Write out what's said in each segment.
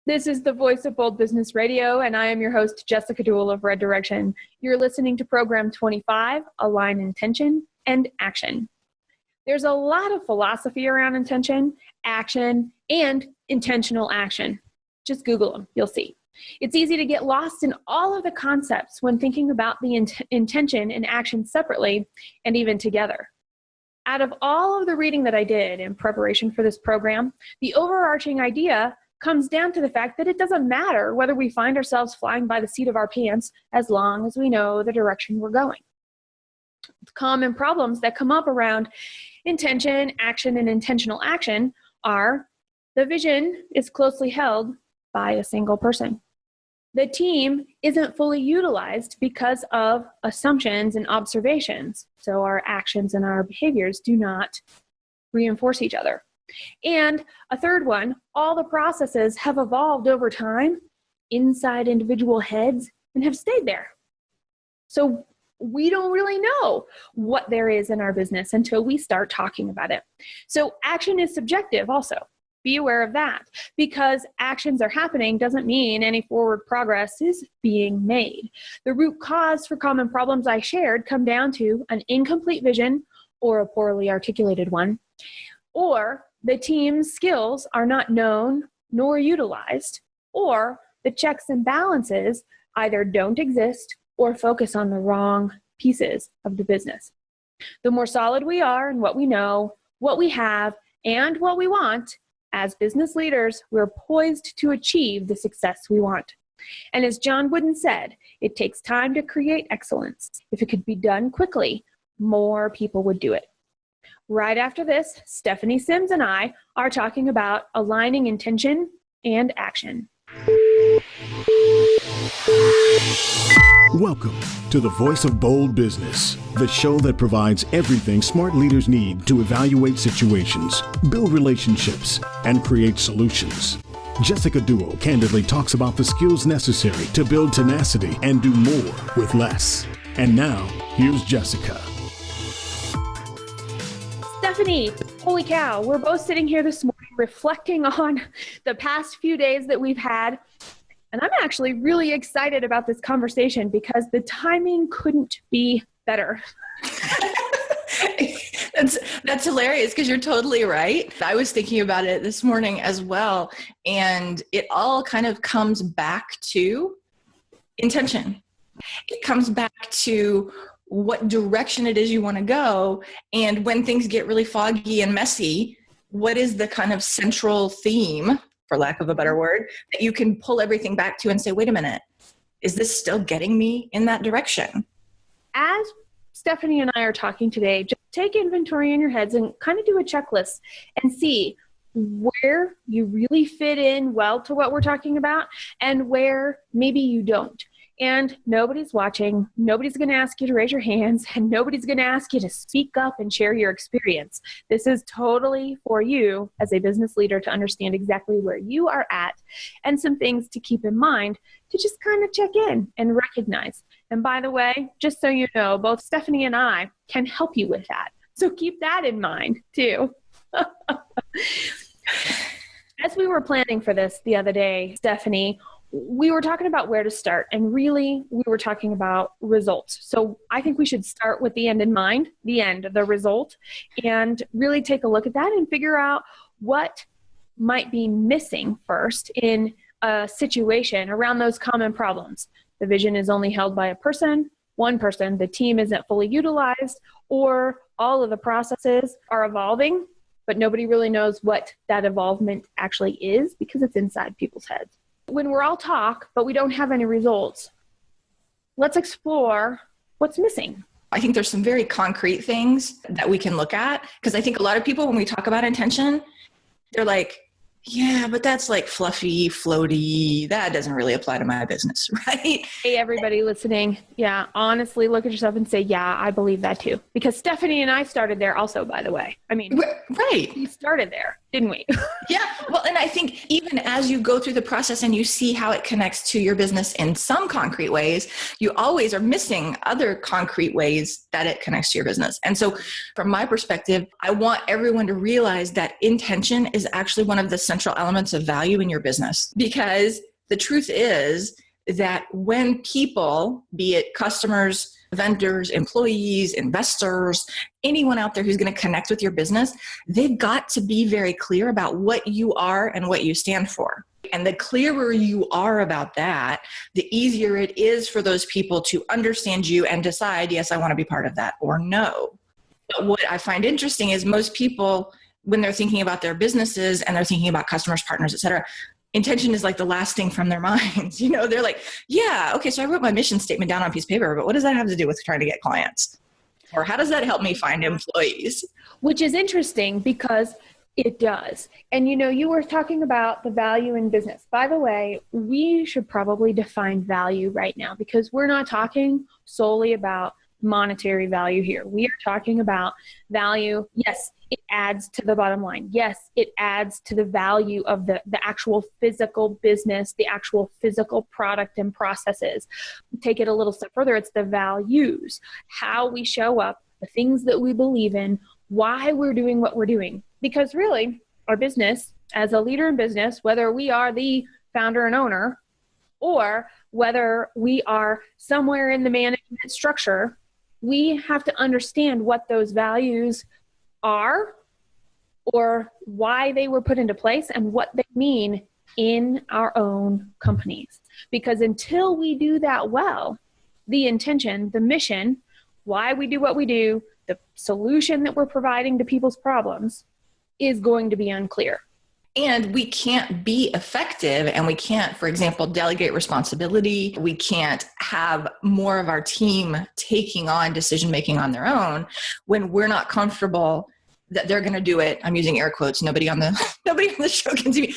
This is the Voice of Bold Business Radio, and I am your host, Jessica Dewell of Red Direction. You're listening to Program 25, Align Intention and Action. There's a lot of philosophy around intention, action, and intentional action. Just Google them, you'll see. It's easy to get lost in all of the concepts when thinking about the intention and action separately and even together. Out of all of the reading that I did in preparation for this program, the overarching idea comes down to the fact that it doesn't matter whether we find ourselves flying by the seat of our pants as long as we know the direction we're going. Common problems that come up around intention, action, and intentional action are the vision is closely held by a single person. The team isn't fully utilized because of assumptions and observations, so our actions and our behaviors do not reinforce each other. And a third one, all the processes have evolved over time inside individual heads and have stayed there. So we don't really know what there is in our business until we start talking about it. So action is subjective also. Be aware of that. Because actions are happening doesn't mean any forward progress is being made. The root cause for common problems I shared come down to an incomplete vision or a poorly articulated one, or the team's skills are not known nor utilized, or the checks and balances either don't exist or focus on the wrong pieces of the business. The more solid we are in what we know, what we have, and what we want, as business leaders, we're poised to achieve the success we want. And as John Wooden said, it takes time to create excellence. If it could be done quickly, more people would do it. Right after this, Stephanie Sims and I are talking about aligning intention and action. Welcome to the Voice of Bold Business, the show that provides everything smart leaders need to evaluate situations, build relationships, and create solutions. Jessica Dewell candidly talks about the skills necessary to build tenacity and do more with less. And now, here's Jessica. Stephanie, holy cow, we're both sitting here this morning reflecting on the past few days that we've had. And I'm actually really excited about this conversation because the timing couldn't be better. That's hilarious because you're totally right. I was thinking about it this morning as well. And it all kind of comes back to intention. It comes back to what direction it is you want to go. And when things get really foggy and messy, what is the kind of central theme, for lack of a better word, that you can pull everything back to and say, wait a minute, is this still getting me in that direction? As Stephanie and I are talking today, just take inventory in your heads and kind of do a checklist and see where you really fit in well to what we're talking about and where maybe you don't. And nobody's watching, nobody's going to ask you to raise your hands, and nobody's going to ask you to speak up and share your experience. This is totally for you as a business leader to understand exactly where you are at and some things to keep in mind to just kind of check in and recognize. And by the way, just so you know, both Stephanie and I can help you with that. So keep that in mind too. As we were planning for this the other day, Stephanie, we were talking about where to start, and really we were talking about results. So I think we should start with the end in mind, the result, and really take a look at that and figure out what might be missing first in a situation around those common problems. The vision is only held by one person, the team isn't fully utilized, or all of the processes are evolving, but nobody really knows what that evolvement actually is because it's inside people's heads. When we're all talk, but we don't have any results, let's explore what's missing. I think there's some very concrete things that we can look at, because I think a lot of people, when we talk about intention, they're like, yeah, but that's like fluffy, floaty. That doesn't really apply to my business, right? Hey, everybody listening. Yeah, honestly, look at yourself and say, yeah, I believe that too. Because Stephanie and I started there also, by the way. I mean, right. We started there. didn't we? Yeah. Well, and I think even as you go through the process and you see how it connects to your business in some concrete ways, you always are missing other concrete ways that it connects to your business. And so from my perspective, I want everyone to realize that intention is actually one of the central elements of value in your business, because the truth is that when people, be it customers, vendors, employees, investors, anyone out there who's going to connect with your business, they've got to be very clear about what you are and what you stand for. And the clearer you are about that, the easier it is for those people to understand you and decide, yes, I want to be part of that, or no. But what I find interesting is most people, when they're thinking about their businesses and they're thinking about customers, partners, et cetera, intention is like the last thing from their minds. You know, they're like, yeah, okay, so I wrote my mission statement down on a piece of paper, but what does that have to do with trying to get clients? Or how does that help me find employees? Which is interesting because it does. And, you know, you were talking about the value in business. By the way, we should probably define value right now, because we're not talking solely about monetary value here. We are talking about value. Yes, it adds to the bottom line. Yes, it adds to the value of the actual physical business, the actual physical product and processes. Take it a little step further. It's the values, how we show up, the things that we believe in, why we're doing what we're doing. Because really, our business, as a leader in business, whether we are the founder and owner or whether we are somewhere in the management structure, we have to understand what those values are or why they were put into place and what they mean in our own companies. Because until we do that well, the intention, the mission, why we do what we do, the solution that we're providing to people's problems is going to be unclear. And we can't be effective, and we can't, for example, delegate responsibility. We can't have more of our team taking on decision-making on their own when we're not comfortable that they're going to do it. I'm using air quotes. Nobody on the show can see me.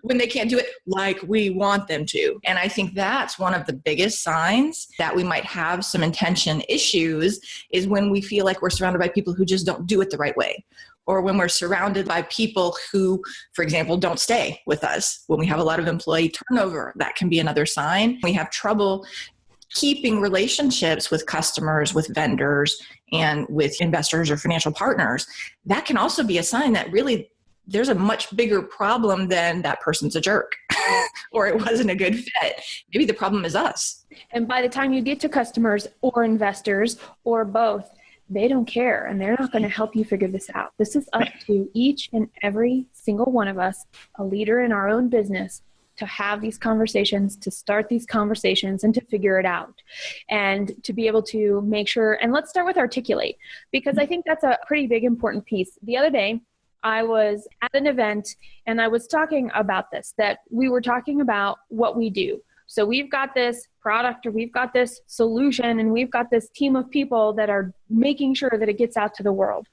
When they can't do it like we want them to. And I think that's one of the biggest signs that we might have some intention issues, is when we feel like we're surrounded by people who just don't do it the right way. Or when we're surrounded by people who, for example, don't stay with us. When we have a lot of employee turnover, that can be another sign. We have trouble keeping relationships with customers, with vendors, and with investors or financial partners. That can also be a sign that really there's a much bigger problem than that person's a jerk or it wasn't a good fit. Maybe the problem is us. And by the time you get to customers or investors or both, they don't care, and they're not going to help you figure this out. This is up to each and every single one of us, a leader in our own business, to have these conversations, to start these conversations, and to figure it out, and to be able to make sure. And let's start with articulate, because I think that's a pretty big, important piece. The other day, I was at an event, and I was talking about this, that we were talking about what we do. So we've got this product, or we've got this solution, and we've got this team of people that are making sure that it gets out to the world.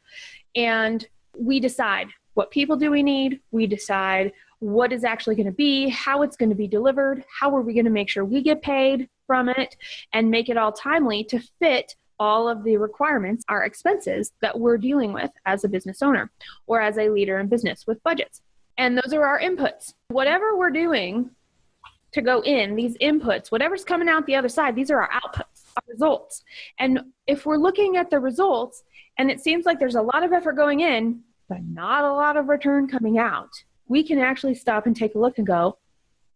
And we decide what people do we need. We decide what is actually going to be, how it's going to be delivered, how are we going to make sure we get paid from it, and make it all timely to fit all of the requirements, our expenses that we're dealing with as a business owner or as a leader in business with budgets. And those are our inputs. Whatever we're doing to go in, these inputs, whatever's coming out the other side, these are our outputs, our results. And if we're looking at the results and it seems like there's a lot of effort going in, but not a lot of return coming out, we can actually stop and take a look and go,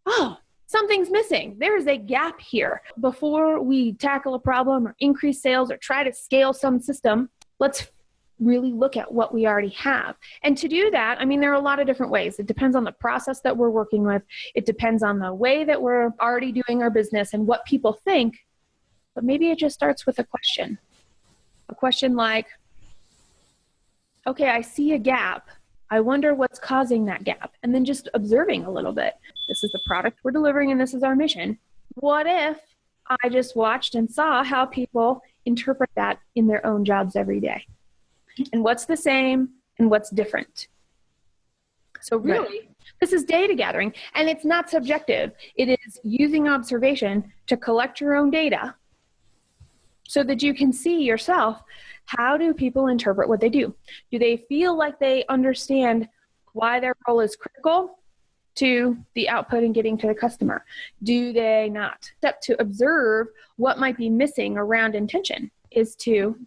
oh, something's missing. There is a gap here. Before we tackle a problem or increase sales or try to scale some system, let's really look at what we already have. And to do that, I mean, there are a lot of different ways. It depends on the process that we're working with. It depends on the way that we're already doing our business and what people think. But maybe it just starts with a question. A question like, okay, I see a gap. I wonder what's causing that gap. And then just observing a little bit. This is the product we're delivering and this is our mission. What if I just watched and saw how people interpret that in their own jobs every day? And what's the same and what's different? So really, this is data gathering, and it's not subjective. It is using observation to collect your own data so that you can see yourself, how do people interpret what they do? Do they feel like they understand why their role is critical to the output and getting to the customer? Do they not? Step to observe what might be missing around intention is to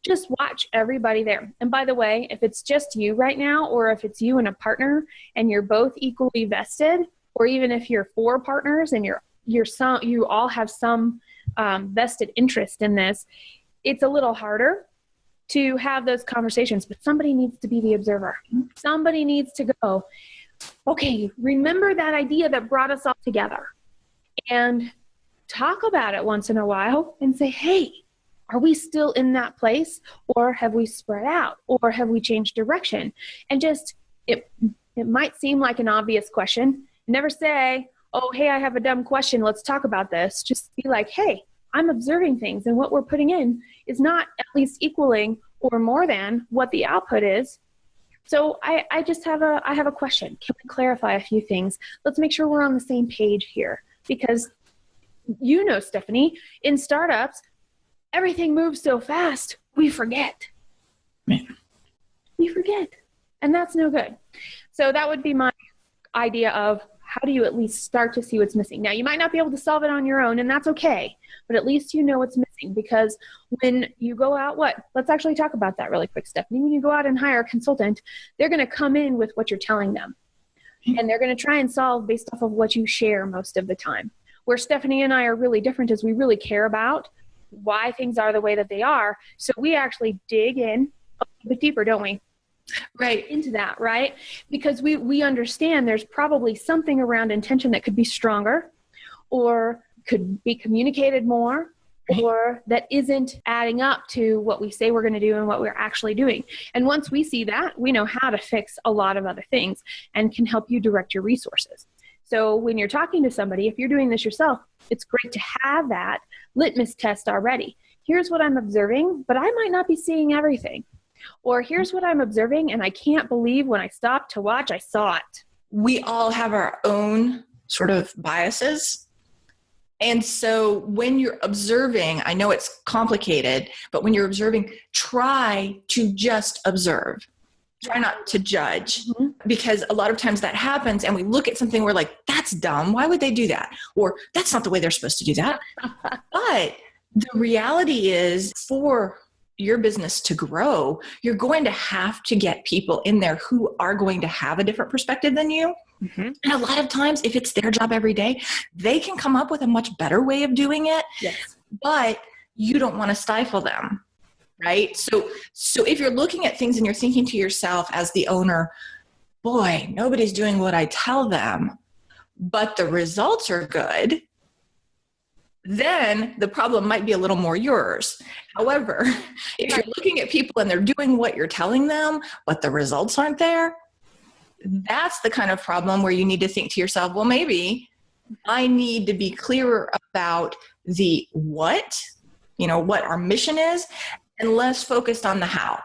just watch everybody there. And by the way, if it's just you right now, or if it's you and a partner and you're both equally vested, or even if you're 4 partners and you all have some vested interest in this, it's a little harder to have those conversations, but somebody needs to be the observer. Somebody needs to go, okay, remember that idea that brought us all together, and talk about it once in a while and say, hey, are we still in that place, or have we spread out, or have we changed direction? And just, it might seem like an obvious question. Never say, oh, hey, I have a dumb question, let's talk about this. Just be like, hey, I'm observing things, and what we're putting in is not at least equaling or more than what the output is. So I have a question. Can we clarify a few things? Let's make sure we're on the same page here, because Stephanie, in startups, everything moves so fast, we forget. Man. We forget, and that's no good. So that would be my idea of how do you at least start to see what's missing? Now, you might not be able to solve it on your own, and that's okay, but at least you know what's missing, because when you go out, let's actually talk about that really quick, Stephanie. When you go out and hire a consultant, they're going to come in with what you're telling them, and they're going to try and solve based off of what you share most of the time. Where Stephanie and I are really different is we really care about why things are the way that they are, so we actually dig in a little bit deeper, don't we? Right. Into that, right? Because we understand there's probably something around intention that could be stronger, or could be communicated more, or that isn't adding up to what we say we're going to do and what we're actually doing. And once we see that, we know how to fix a lot of other things and can help you direct your resources. So when you're talking to somebody, if you're doing this yourself, it's great to have that litmus test already. Here's what I'm observing, but I might not be seeing everything. Or here's what I'm observing, and I can't believe when I stopped to watch, I saw it. We all have our own sort of biases. And so when you're observing, I know it's complicated, but when you're observing, try to just observe. Try not to judge, because a lot of times that happens and we look at something, we're like, that's dumb. Why would they do that? Or that's not the way they're supposed to do that. But the reality is, for your business to grow, you're going to have to get people in there who are going to have a different perspective than you. And a lot of times, if it's their job every day, they can come up with a much better way of doing it. Yes. But you don't want to stifle them, right? So if you're looking at things and you're thinking to yourself as the owner, boy, nobody's doing what I tell them, but the results are good, then the problem might be a little more yours. However, if you're looking at people and they're doing what you're telling them, but the results aren't there, that's the kind of problem where you need to think to yourself, well, maybe I need to be clearer about the what our mission is, and less focused on the how.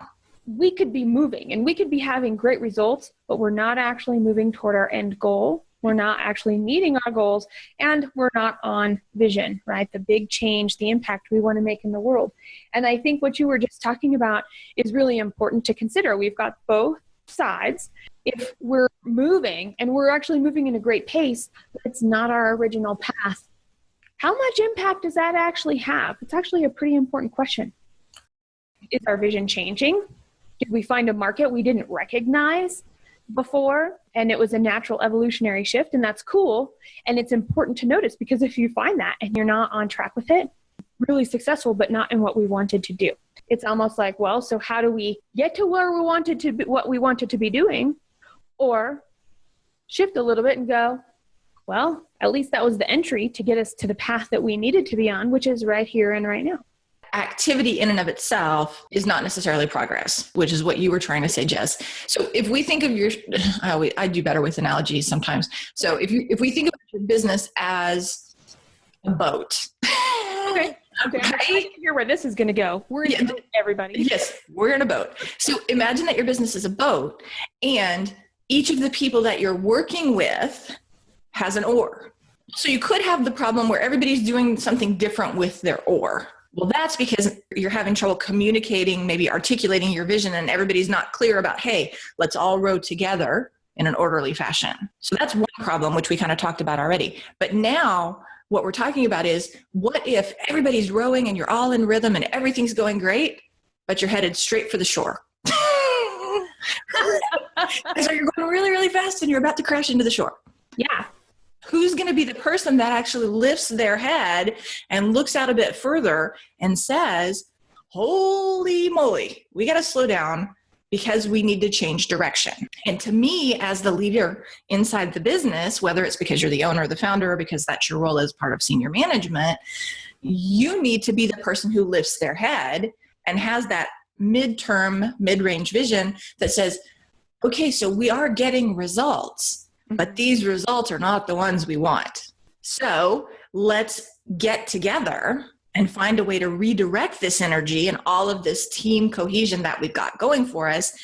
We could be moving and we could be having great results, but we're not actually moving toward our end goal. We're not actually meeting our goals, and we're not on vision, right? The big change, the impact we want to make in the world. And I think what you were just talking about is really important to consider. We've got both sides. If we're moving and we're actually moving in a great pace, but it's not our original path, how much impact does that actually have? It's actually a pretty important question. Is our vision changing? Did we find a market we didn't recognize before, and it was a natural evolutionary shift? And that's cool. And it's important to notice, because if you find that and you're not on track with it, really successful, but not in what we wanted to do. It's almost like, well, so how do we get to where we wanted to be, what we wanted to be doing? Or shift a little bit and go, well, at least that was the entry to get us to the path that we needed to be on, which is right here and right now. Activity in and of itself is not necessarily progress, which is what you were trying to say, Jess. So if we think of I do better with analogies sometimes. So if we think of your business as a boat. Okay. I can hear where this is going to go. We're in a boat, everybody. Yes, we're in a boat. So imagine that your business is a boat, and each of the people that you're working with has an oar. So you could have the problem where everybody's doing something different with their oar. Well, that's because you're having trouble communicating, maybe articulating your vision, and everybody's not clear about, hey, let's all row together in an orderly fashion. So that's one problem, which we kind of talked about already. But now what we're talking about is, what if everybody's rowing and you're all in rhythm and everything's going great, but you're headed straight for the shore? So you're going really, really fast and you're about to crash into the shore. Yeah. Who's going to be the person that actually lifts their head and looks out a bit further and says, holy moly, we got to slow down because we need to change direction. And to me, as the leader inside the business, whether it's because you're the owner or the founder or because that's your role as part of senior management, you need to be the person who lifts their head and has that mid-range vision that says, okay, so we are getting results, but these results are not the ones we want. So let's get together and find a way to redirect this energy and all of this team cohesion that we've got going for us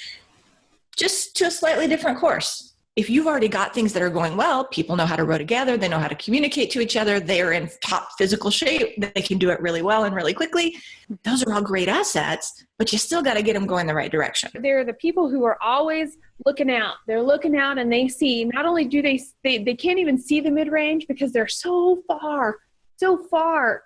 just to a slightly different course. If you've already got things that are going well, people know how to row together, they know how to communicate to each other, they are in top physical shape, they can do it really well and really quickly. Those are all great assets, but you still got to get them going the right direction. They're the people who are always looking out. They're looking out and they see, not only do they can't even see the mid-range because they're so far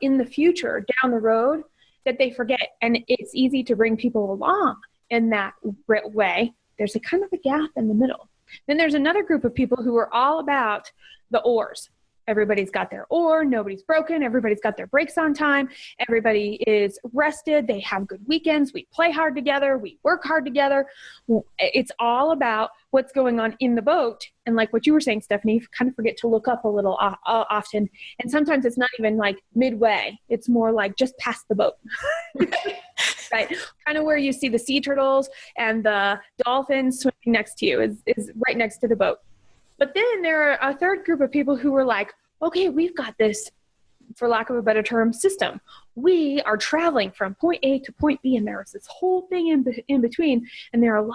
in the future down the road that they forget. And it's easy to bring people along in that way. There's a kind of a gap in the middle. Then there's another group of people who are all about the oars. Everybody's got their oar, nobody's broken, everybody's got their breaks on time, everybody is rested, they have good weekends, we play hard together, we work hard together. It's all about what's going on in the boat. And like what you were saying, Stephanie, you kind of forget to look up a little often. And sometimes it's not even like midway, it's more like just past the boat. Right? Kind of where you see the sea turtles and the dolphins swimming next to you is right next to the boat. But then there are a third group of people who were like, okay, we've got this, for lack of a better term, system. We are traveling from point A to point B, and there's this whole thing in between. And there are a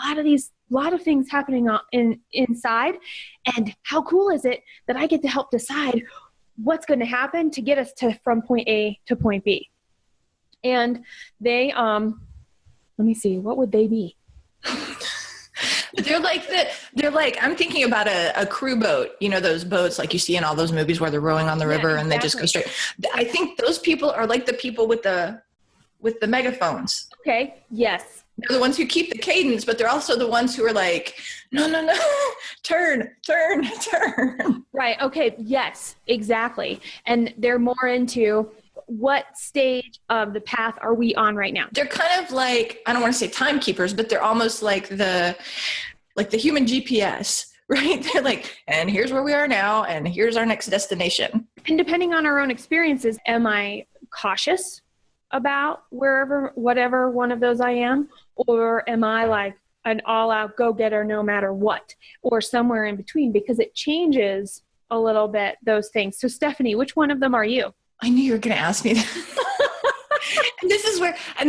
lot of things happening inside. And how cool is it that I get to help decide what's going to happen to get us from point A to point B? And they, let me see, what would they be? They're like, I'm thinking about a crew boat, you know, those boats like you see in all those movies where they're rowing on the river and they just go straight. I think those people are like the people with the megaphones. Okay. Yes. They're the ones who keep the cadence, but they're also the ones who are like, no, turn. Right. Okay. Yes, exactly. And they're more into what stage of the path are we on right now? They're kind of like, I don't want to say timekeepers, but they're almost like the human GPS, right? They're like, and here's where we are now, and here's our next destination. And depending on our own experiences, am I cautious about whatever one of those I am? Or am I like an all-out go-getter no matter what? Or somewhere in between? Because it changes a little bit, those things. So Stephanie, which one of them are you? I knew you were going to ask me that. And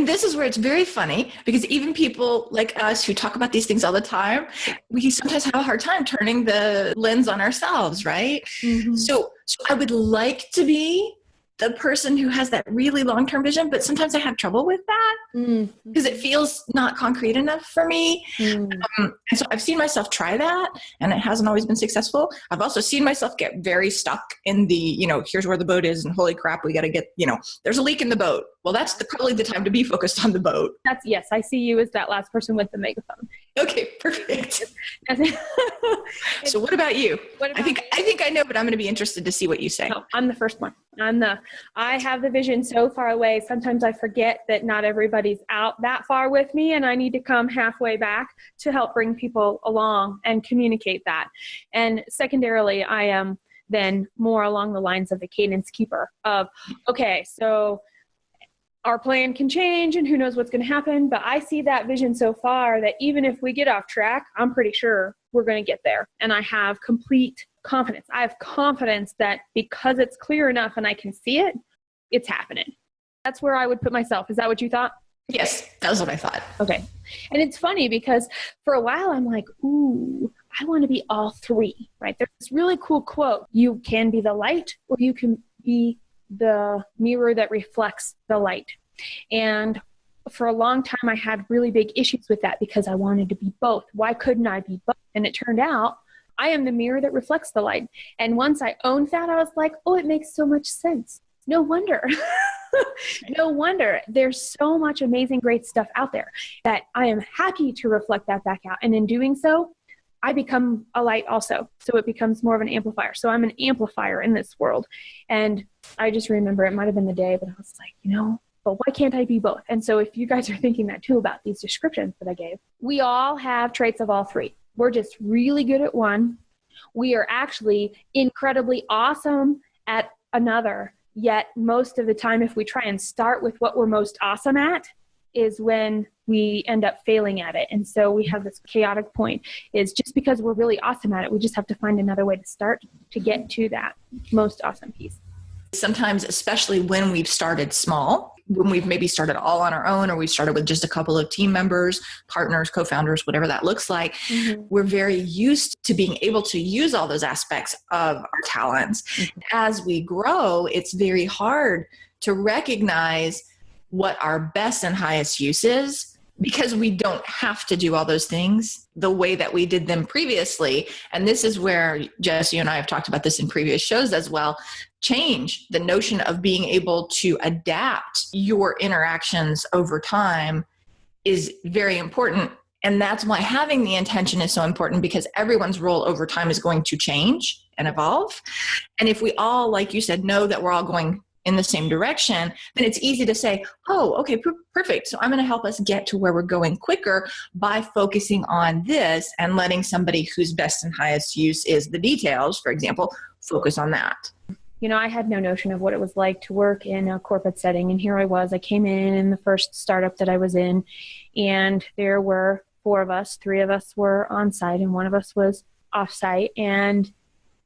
this is where it's very funny, because even people like us who talk about these things all the time, we sometimes have a hard time turning the lens on ourselves, right? Mm-hmm. So I would like to be the person who has that really long-term vision, but sometimes I have trouble with that because it feels not concrete enough for me. And so I've seen myself try that, and it hasn't always been successful. I've also seen myself get very stuck in the, here's where the boat is, and holy crap, we got to get, there's a leak in the boat. Well, that's probably the time to be focused on the boat. Yes, I see you as that last person with the megaphone. Okay, perfect. So what about you? I think I know, but I'm going to be interested to see what you say. No, I'm the first one. I have the vision so far away. Sometimes I forget that not everybody's out that far with me, and I need to come halfway back to help bring people along and communicate that. And secondarily, I am then more along the lines of the cadence keeper of, okay, so our plan can change and who knows what's going to happen, but I see that vision so far that even if we get off track, I'm pretty sure we're going to get there. And I have complete confidence. I have confidence that because it's clear enough and I can see it, it's happening. That's where I would put myself. Is that what you thought? Yes, that was what I thought. Okay. And it's funny because for a while I'm like, ooh, I want to be all three, right? There's this really cool quote. You can be the light or you can be the mirror that reflects the light. And for a long time, I had really big issues with that because I wanted to be both. Why couldn't I be both? And it turned out I am the mirror that reflects the light. And once I owned that, I was like, oh, it makes so much sense. No wonder. No wonder. There's so much amazing, great stuff out there that I am happy to reflect that back out. And in doing so, I become a light also. So it becomes more of an amplifier. So I'm an amplifier in this world. And I just remember, it might've been the day, but I was like, but why can't I be both? And so if you guys are thinking that too about these descriptions that I gave, we all have traits of all three. We're just really good at one. We are actually incredibly awesome at another. Yet most of the time, if we try and start with what we're most awesome at, is when we end up failing at it. And so we have this chaotic point, is just because we're really awesome at it, we just have to find another way to start to get to that most awesome piece. Sometimes, especially when we've started small, when we've maybe started all on our own, or we've started with just a couple of team members, partners, co-founders, whatever that looks like, we're very used to being able to use all those aspects of our talents. As we grow, it's very hard to recognize what our best and highest use is, because we don't have to do all those things the way that we did them previously. And this is where, Jess, you and I have talked about this in previous shows as well, change, the notion of being able to adapt your interactions over time is very important. And that's why having the intention is so important, because everyone's role over time is going to change and evolve. And if we all, like you said, know that we're all going in the same direction, then it's easy to say, oh, okay, perfect. So I'm going to help us get to where we're going quicker by focusing on this and letting somebody whose best and highest use is the details, for example, focus on that. I had no notion of what it was like to work in a corporate setting. And here I was, I came in the first startup that I was in, and there were 4 of us. 3 of us were on site and 1 of us was off site. And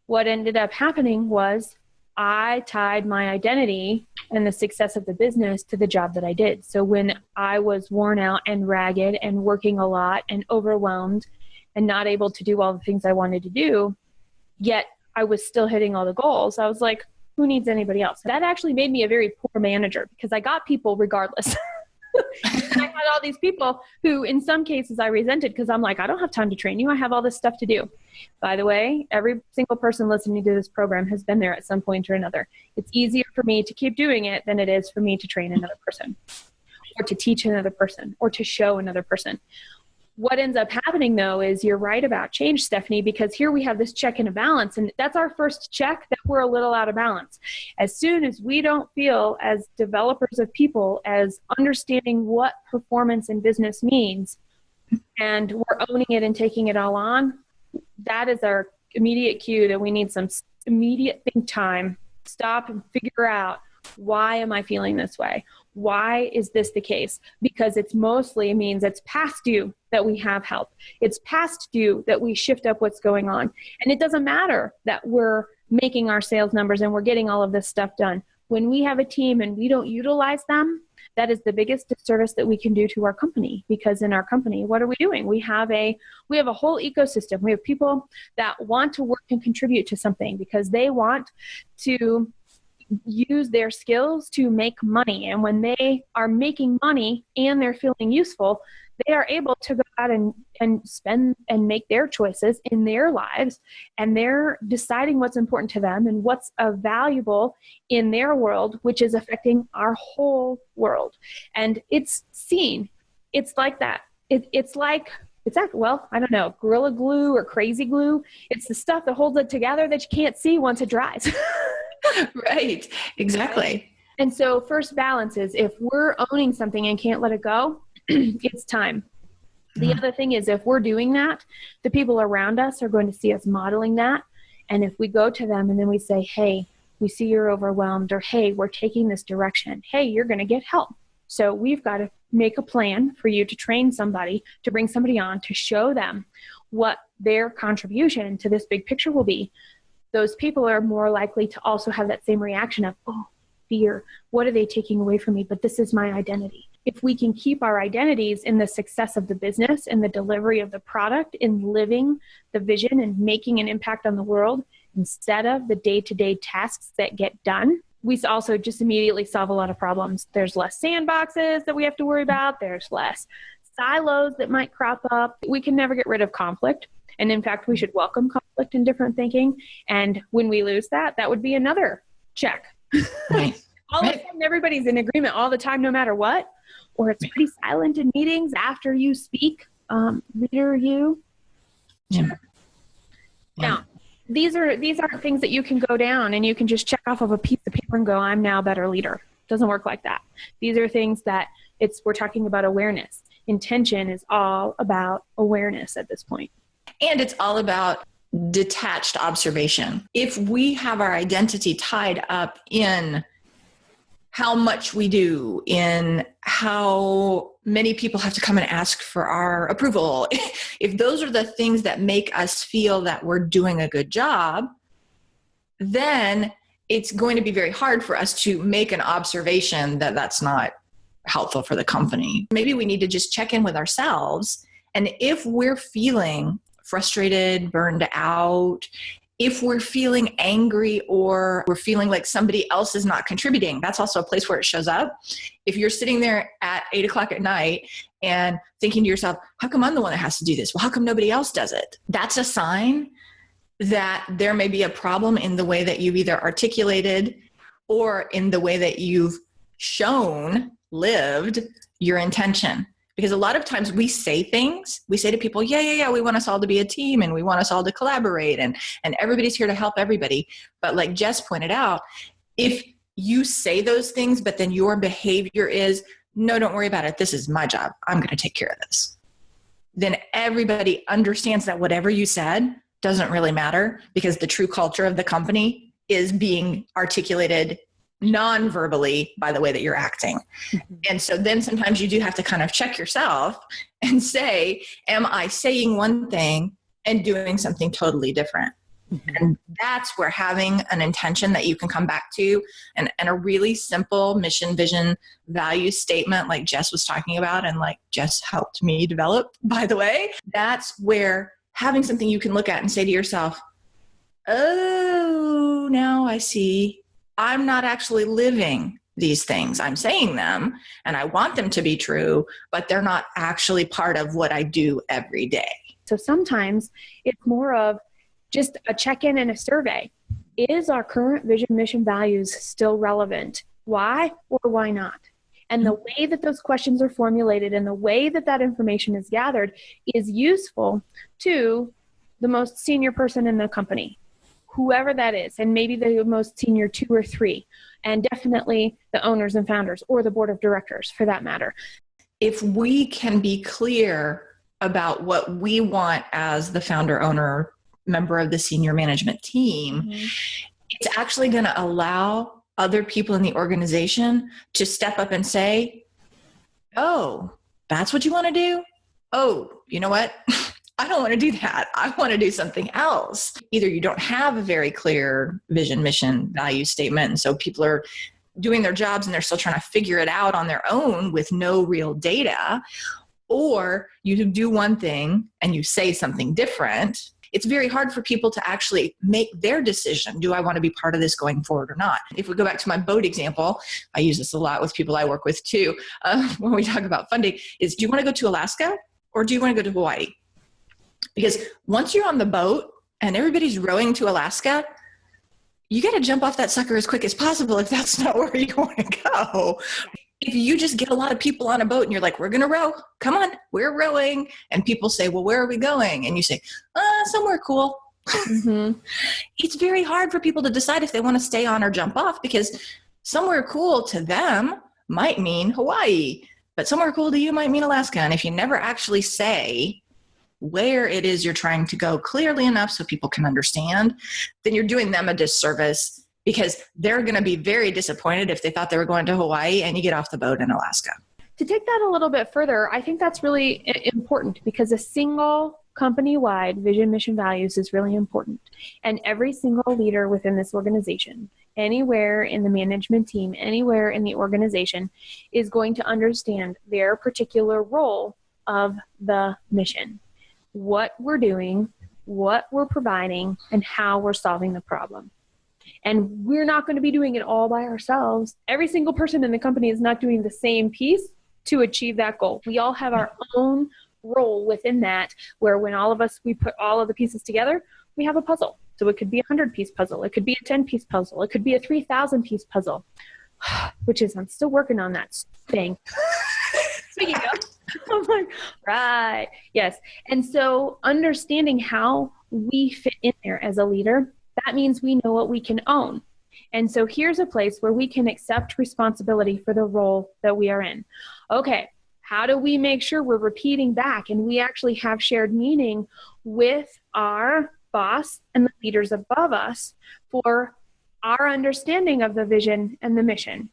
what ended up happening was I tied my identity and the success of the business to the job that I did. So when I was worn out and ragged and working a lot and overwhelmed and not able to do all the things I wanted to do, yet I was still hitting all the goals, I was like, who needs anybody else? That actually made me a very poor manager, because I got people regardless. And I had all these people who, in some cases, I resented, because I'm like, I don't have time to train you. I have all this stuff to do. By the way, every single person listening to this program has been there at some point or another. It's easier for me to keep doing it than it is for me to train another person, or to teach another person, or to show another person. What ends up happening, though, is you're right about change, Stephanie, because here we have this check and a balance, and that's our first check that we're a little out of balance. As soon as we don't feel, as developers of people, as understanding what performance in business means, and we're owning it and taking it all on, that is our immediate cue that we need some immediate think time. Stop and figure out, why am I feeling this way? Why is this the case? Because it means it's past due that we have help. It's past due that we shift up what's going on. And it doesn't matter that we're making our sales numbers and we're getting all of this stuff done. When we have a team and we don't utilize them, that is the biggest disservice that we can do to our company. Because in our company, what are we doing? We have a whole ecosystem. We have people that want to work and contribute to something because they want to use their skills to make money. And when they are making money and they're feeling useful, they are able to go out and spend and make their choices in their lives, and they're deciding what's important to them and what's valuable in their world, which is affecting our whole world. And it's seen. It's like that. It's like, I don't know, Gorilla Glue or Crazy Glue. It's the stuff that holds it together that you can't see once it dries. Right. Exactly. And so first balance is, if we're owning something and can't let it go, it's time. The other thing is, if we're doing that, the people around us are going to see us modeling that. And if we go to them and then we say, hey, we see you're overwhelmed, or hey, we're taking this direction. Hey, you're going to get help. So we've got to make a plan for you to train somebody, to bring somebody on, to show them what their contribution to this big picture will be. Those people are more likely to also have that same reaction of, oh, fear. What are they taking away from me? But this is my identity. If we can keep our identities in the success of the business, in the delivery of the product, in living the vision and making an impact on the world, instead of the day-to-day tasks that get done, we also just immediately solve a lot of problems. There's less sandboxes that we have to worry about. There's less silos that might crop up. We can never get rid of conflict. And in fact, we should welcome conflict and different thinking. And when we lose that, that would be another check. Right. All of a sudden, everybody's in agreement all the time, no matter what. Or it's pretty silent in meetings after you speak. Leader, you. Yeah. Now, these aren't things that you can go down and you can just check off of a piece of paper and go, I'm now a better leader. It doesn't work like that. These are things that we're talking about awareness. Intention is all about awareness at this point. And it's all about detached observation. If we have our identity tied up in how much we do, in how many people have to come and ask for our approval, if those are the things that make us feel that we're doing a good job, then it's going to be very hard for us to make an observation that that's not helpful for the company. Maybe we need to just check in with ourselves. And if we're feeling frustrated, burned out, if we're feeling angry or we're feeling like somebody else is not contributing, that's also a place where it shows up. If you're sitting there at 8:00 at night and thinking to yourself, how come I'm the one that has to do this? Well, how come nobody else does it? That's a sign that there may be a problem in the way that you've either articulated or in the way that you've lived your intention. Because a lot of times we say things, we say to people, yeah, we want us all to be a team and we want us all to collaborate and everybody's here to help everybody. But like Jess pointed out, if you say those things, but then your behavior is, no, don't worry about it. This is my job. I'm going to take care of this. Then everybody understands that whatever you said doesn't really matter because the true culture of the company is being articulated non-verbally by the way that you're acting. Mm-hmm. And so then sometimes you do have to kind of check yourself and say, am I saying one thing and doing something totally different? Mm-hmm. And that's where having an intention that you can come back to and a really simple mission, vision, value statement like Jess was talking about and like Jess helped me develop, by the way, that's where having something you can look at and say to yourself, oh, now I see. I'm not actually living these things. I'm saying them and I want them to be true, but they're not actually part of what I do every day. So sometimes it's more of just a check-in and a survey. Is our current vision, mission, values still relevant? Why or why not? And the way that those questions are formulated and the way that that information is gathered is useful to the most senior person in the company, whoever that is, and maybe the most senior 2 or 3, and definitely the owners and founders or the board of directors for that matter. If we can be clear about what we want as the founder, owner, member of the senior management team, mm-hmm. it's actually going to allow other people in the organization to step up and say, oh, that's what you want to do? Oh, you know what? I don't want to do that. I want to do something else. Either you don't have a very clear vision, mission, value statement, and so people are doing their jobs and they're still trying to figure it out on their own with no real data, or you do one thing and you say something different. It's very hard for people to actually make their decision. Do I want to be part of this going forward or not? If we go back to my boat example, I use this a lot with people I work with too, when we talk about funding, is do you want to go to Alaska or do you want to go to Hawaii? Because once you're on the boat and everybody's rowing to Alaska, you got to jump off that sucker as quick as possible if that's not where you want to go. If you just get a lot of people on a boat and you're like, we're going to row, come on, we're rowing. And people say, well, where are we going? And you say, somewhere cool. Mm-hmm. It's very hard for people to decide if they want to stay on or jump off because somewhere cool to them might mean Hawaii, but somewhere cool to you might mean Alaska. And if you never actually say where it is you're trying to go clearly enough so people can understand, then you're doing them a disservice because they're going to be very disappointed if they thought they were going to Hawaii and you get off the boat in Alaska. To take that a little bit further, I think that's really important because a single company-wide vision, mission, values is really important. And every single leader within this organization, anywhere in the management team, anywhere in the organization, is going to understand their particular role of the mission. What we're doing, what we're providing, and how we're solving the problem. And we're not going to be doing it all by ourselves. Every single person in the company is not doing the same piece to achieve that goal. We all have our own role within that, where when all of us, we put all of the pieces together, we have a puzzle. So it could be a 100-piece puzzle. It could be a 10-piece puzzle. It could be a 3,000-piece puzzle, which is, I'm still working on that thing. Speaking of, I'm like, right, yes. And so understanding how we fit in there as a leader, that means we know what we can own. And so here's a place where we can accept responsibility for the role that we are in. Okay, how do we make sure we're repeating back and we actually have shared meaning with our boss and the leaders above us for our understanding of the vision and the mission?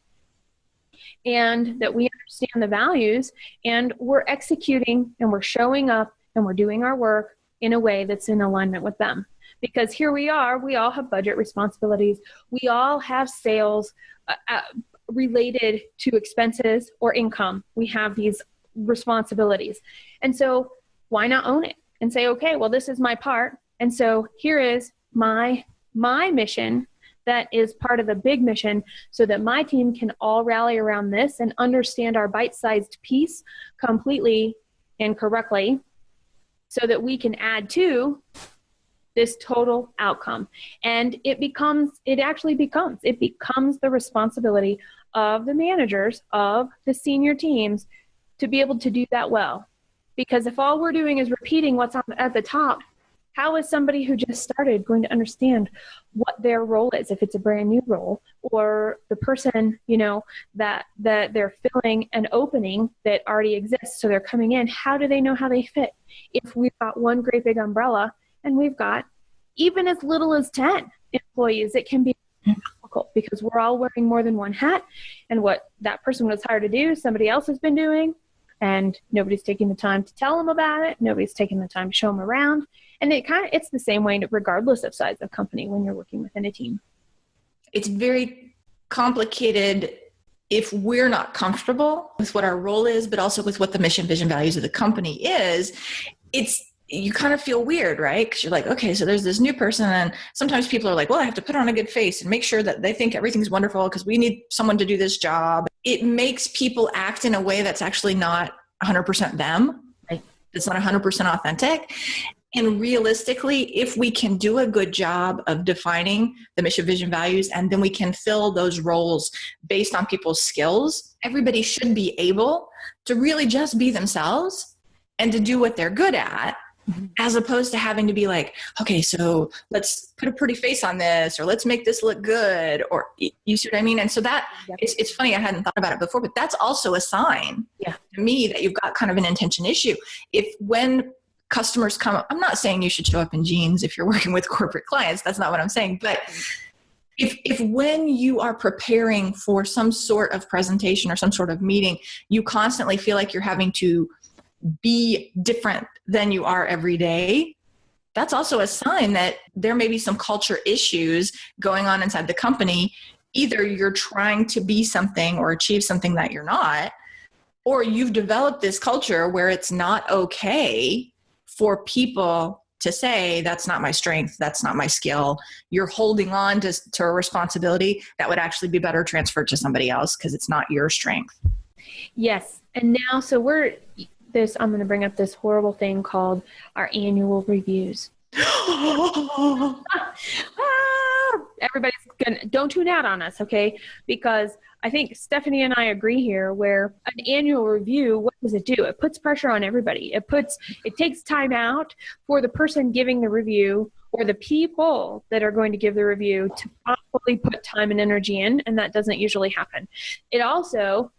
And that we understand the values and we're executing and we're showing up and we're doing our work in a way that's in alignment with them. Because here we are, we all have budget responsibilities. We all have sales related to expenses or income. We have these responsibilities. And so why not own it and say, okay, well, this is my part. And so here is my mission that is part of the big mission, so that my team can all rally around this and understand our bite-sized piece completely and correctly, so that we can add to this total outcome. And it becomes the responsibility of the managers of the senior teams to be able to do that well. Because if all we're doing is repeating what's at the top, how is somebody who just started going to understand what their role is if it's a brand new role, or the person, that they're filling an opening that already exists, so they're coming in, how do they know how they fit? If we've got one great big umbrella and we've got even as little as 10 employees, it can be difficult because we're all wearing more than one hat, and what that person was hired to do, somebody else has been doing, and nobody's taking the time to tell them about it. Nobody's taking the time to show them around. And it's the same way regardless of size of company when you're working within a team. It's very complicated if we're not comfortable with what our role is, but also with what the mission, vision, values of the company is. You kind of feel weird, right? Because you're like, okay, so there's this new person, and sometimes people are like, well, I have to put on a good face and make sure that they think everything's wonderful because we need someone to do this job. It makes people act in a way that's actually not 100% them. Right? It's not 100% authentic. And realistically, if we can do a good job of defining the mission, vision, values, and then we can fill those roles based on people's skills, everybody should be able to really just be themselves and to do what they're good at, as opposed to having to be like, okay, so let's put a pretty face on this, or let's make this look good, or you see what I mean? And so that, it's funny, I hadn't thought about it before, but that's also a sign to me that you've got kind of an intention issue. When customers come up, I'm not saying you should show up in jeans if you're working with corporate clients. That's not what I'm saying. But if when you are preparing for some sort of presentation or some sort of meeting, you constantly feel like you're having to be different than you are every day, that's also a sign that there may be some culture issues going on inside the company. Either you're trying to be something or achieve something that you're not, or you've developed this culture where it's not okay for people to say, that's not my strength, that's not my skill. You're holding on to a responsibility that would actually be better transferred to somebody else because it's not your strength. Yes. And now, so I'm going to bring up this horrible thing called our annual reviews. Everybody's don't tune out on us, okay? Because I think Stephanie and I agree here, where an annual review, what does it do? It puts pressure on everybody. It takes time out for the person giving the review or the people that are going to give the review to properly put time and energy in, and that doesn't usually happen. It also,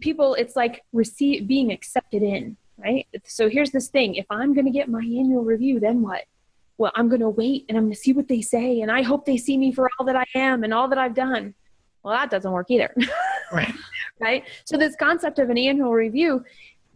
it's like being accepted in, right? So here's this thing. If I'm going to get my annual review, then what? Well, I'm going to wait and I'm going to see what they say, and I hope they see me for all that I am and all that I've done. Well, that doesn't work either. Right. Right? So this concept of an annual review,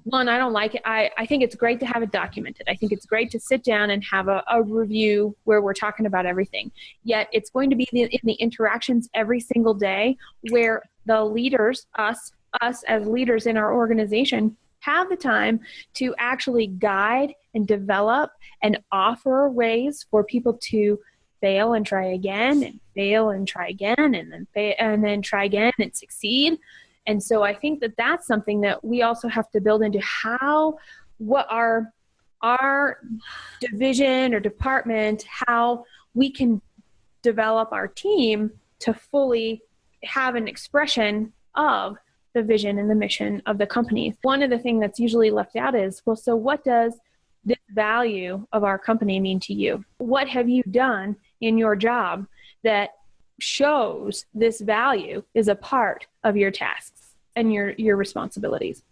one, I don't like it. I think it's great to have it documented. I think it's great to sit down and have a review where we're talking about everything. Yet it's going to be in the interactions every single day where the leaders, us as leaders in our organization, have the time to actually guide and develop and offer ways for people to fail and try again, and fail and try again, and then try again and succeed. And so I think that that's something that we also have to build into what our division or department, how we can develop our team to fully have an expression of the vision and the mission of the company. One of the things that's usually left out is, well, so what does this value of our company mean to you? What have you done in your job that shows this value is a part of your tasks and your responsibilities?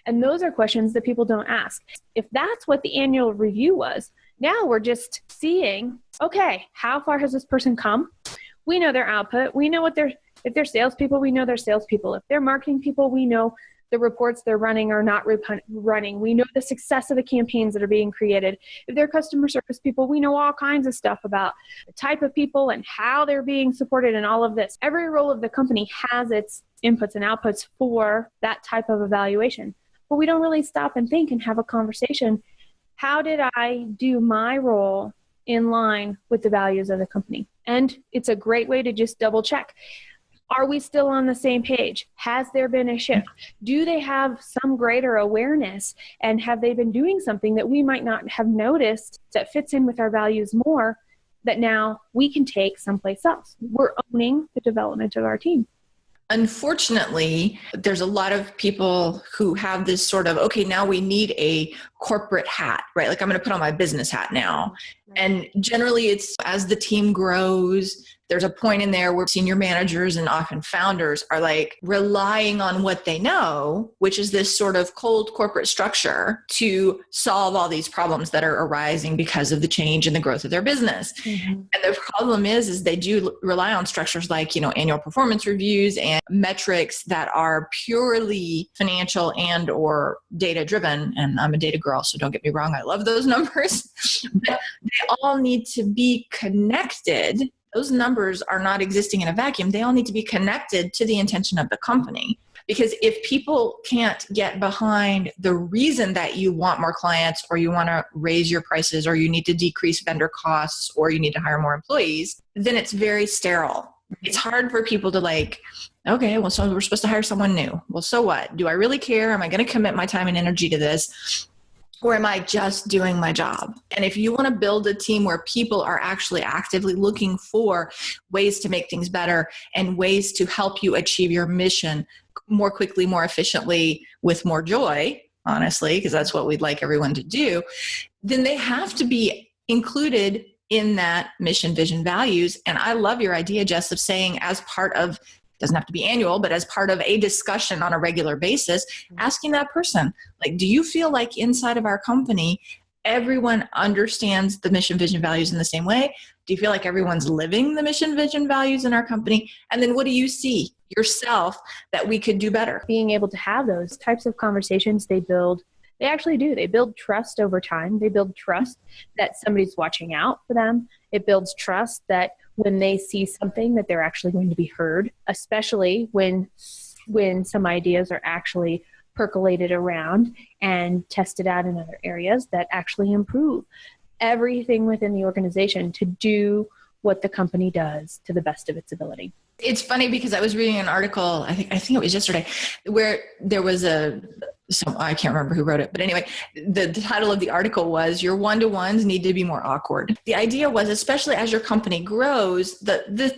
And those are questions that people don't ask. If that's what the annual review was, now we're just seeing, okay, how far has this person come? We know their output. We know if they're salespeople, we know they're salespeople. If they're marketing people, we know the reports they're running or not running. We know the success of the campaigns that are being created. If they're customer service people, we know all kinds of stuff about the type of people and how they're being supported and all of this. Every role of the company has its inputs and outputs for that type of evaluation. But we don't really stop and think and have a conversation. How did I do my role in line with the values of the company? And it's a great way to just double check. Are we still on the same page? Has there been a shift? Do they have some greater awareness? And have they been doing something that we might not have noticed that fits in with our values more, that now we can take someplace else? We're owning the development of our team. Unfortunately, there's a lot of people who have this sort of, okay, now we need a corporate hat, right? Like I'm going to put on my business hat now. And generally it's as the team grows, there's a point in there where senior managers and often founders are like relying on what they know, which is this sort of cold corporate structure to solve all these problems that are arising because of the change and the growth of their business. Mm-hmm. And the problem is they do rely on structures like, annual performance reviews and metrics that are purely financial and or data driven. And I'm a data girl, so don't get me wrong, I love those numbers. But they all need to be connected. Those numbers are not existing in a vacuum. They all need to be connected to the intention of the company. Because if people can't get behind the reason that you want more clients or you want to raise your prices or you need to decrease vendor costs or you need to hire more employees, then it's very sterile. It's hard for people to okay, well, so we're supposed to hire someone new. Well, so what? Do I really care? Am I going to commit my time and energy to this? Or am I just doing my job? And if you want to build a team where people are actually actively looking for ways to make things better and ways to help you achieve your mission more quickly, more efficiently, with more joy, honestly, because that's what we'd like everyone to do, then they have to be included in that mission, vision, values. And I love your idea, Jess, of saying as part of, doesn't have to be annual, but as part of a discussion on a regular basis, asking that person, do you feel like inside of our company, everyone understands the mission, vision, values in the same way? Do you feel like everyone's living the mission, vision, values in our company? And then what do you see yourself that we could do better? Being able to have those types of conversations, they actually do. They build trust over time. They build trust that somebody's watching out for them. It builds trust that when they see something that they're actually going to be heard, especially when some ideas are actually percolated around and tested out in other areas that actually improve everything within the organization to do what the company does to the best of its ability. It's funny because I was reading an article, I think it was yesterday, where there was I can't remember who wrote it, but anyway, the title of the article was, your one-to-ones need to be more awkward. The idea was, especially as your company grows, the